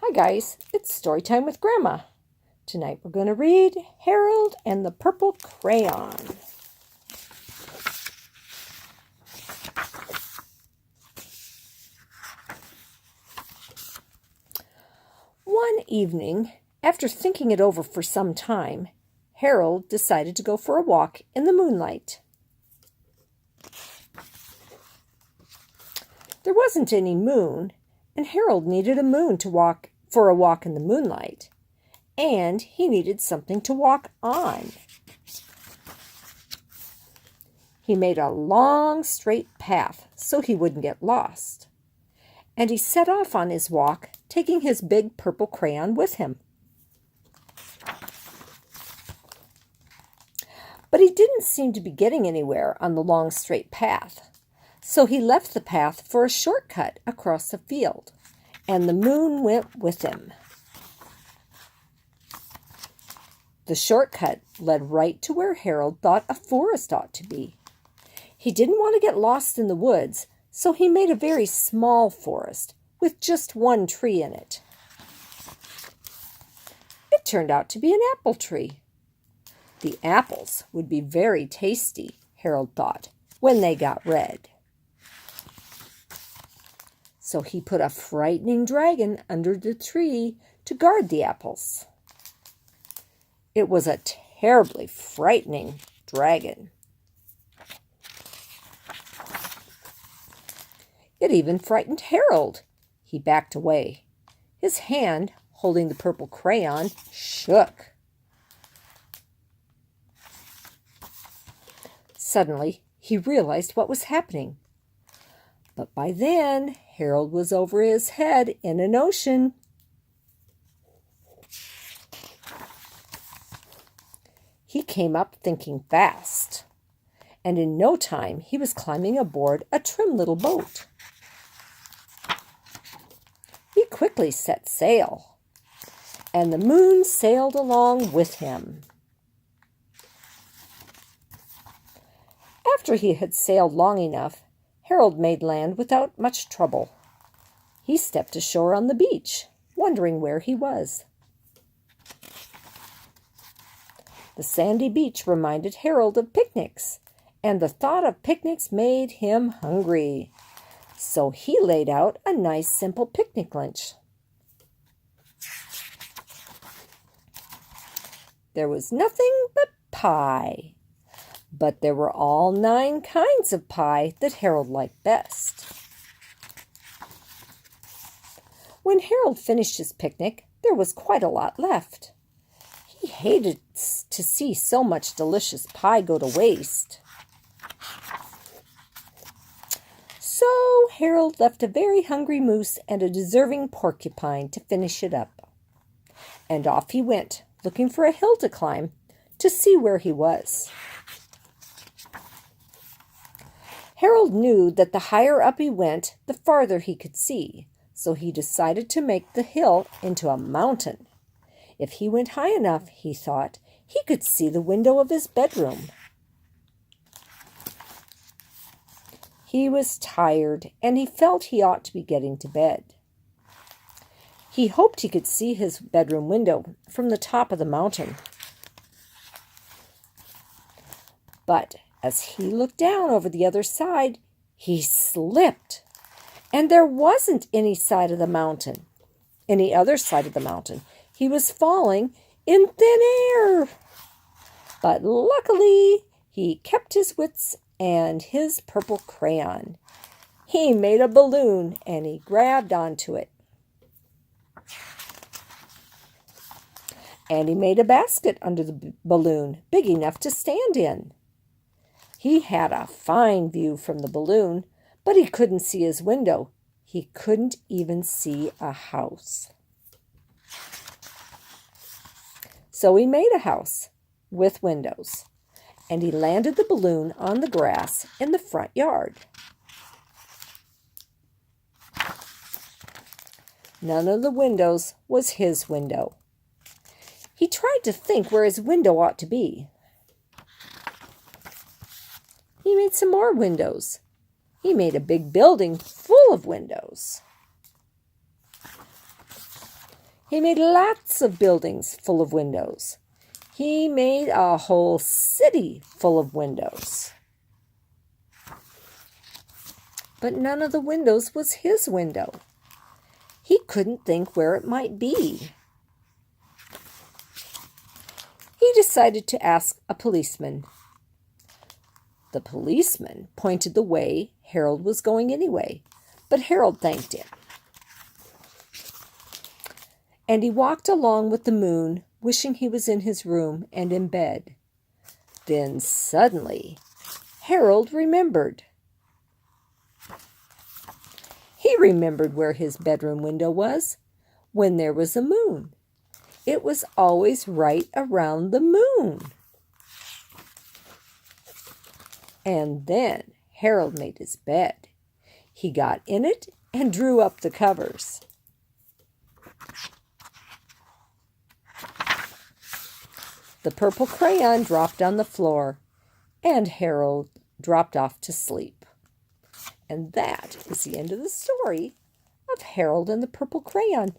Hi guys, it's story time with Grandma. Tonight we're going to read Harold and the Purple Crayon. One evening, after thinking it over for some time, Harold decided to go for a walk in the moonlight. There wasn't any moon, and Harold needed a moon to walk for a walk in the moonlight, and he needed something to walk on. He made a long, straight path so he wouldn't get lost, and he set off on his walk, taking his big purple crayon with him. But he didn't seem to be getting anywhere on the long, straight path, so he left the path for a shortcut across the field, and the moon went with him. The shortcut led right to where Harold thought a forest ought to be. He didn't want to get lost in the woods, so he made a very small forest with just one tree in it. It turned out to be an apple tree. The apples would be very tasty, Harold thought, when they got red. So he put a frightening dragon under the tree to guard the apples. It was a terribly frightening dragon. It even frightened Harold. He backed away. His hand, holding the purple crayon, shook. Suddenly, he realized what was happening. But by then, Harold was over his head in an ocean. He came up thinking fast, and in no time he was climbing aboard a trim little boat. He quickly set sail, and the moon sailed along with him. After he had sailed long enough, Harold made land without much trouble. He stepped ashore on the beach, wondering where he was. The sandy beach reminded Harold of picnics, and the thought of picnics made him hungry. So he laid out a nice simple picnic lunch. There was nothing but pie. But there were all 9 kinds of pie that Harold liked best. When Harold finished his picnic, there was quite a lot left. He hated to see so much delicious pie go to waste. So Harold left a very hungry moose and a deserving porcupine to finish it up. And off he went, looking for a hill to climb to see where he was. Harold knew that the higher up he went, the farther he could see, so he decided to make the hill into a mountain. If he went high enough, he thought, he could see the window of his bedroom. He was tired, and he felt he ought to be getting to bed. He hoped he could see his bedroom window from the top of the mountain. But as he looked down over the other side, he slipped, and there wasn't any other side of the mountain. He was falling in thin air. But luckily, he kept his wits and his purple crayon. He made a balloon, and he grabbed onto it. And he made a basket under the balloon, big enough to stand in. He had a fine view from the balloon, but he couldn't see his window. He couldn't even see a house. So he made a house with windows, and he landed the balloon on the grass in the front yard. None of the windows was his window. He tried to think where his window ought to be. He made some more windows. He made a big building full of windows. He made lots of buildings full of windows. He made a whole city full of windows. But none of the windows was his window. He couldn't think where it might be. He decided to ask a policeman. The policeman pointed the way Harold was going anyway, but Harold thanked him. And he walked along with the moon, wishing he was in his room and in bed. Then suddenly, Harold remembered. He remembered where his bedroom window was when there was a moon. It was always right around the moon. And then Harold made his bed. He got in it and drew up the covers. The purple crayon dropped on the floor, and Harold dropped off to sleep. And that is the end of the story of Harold and the Purple Crayon.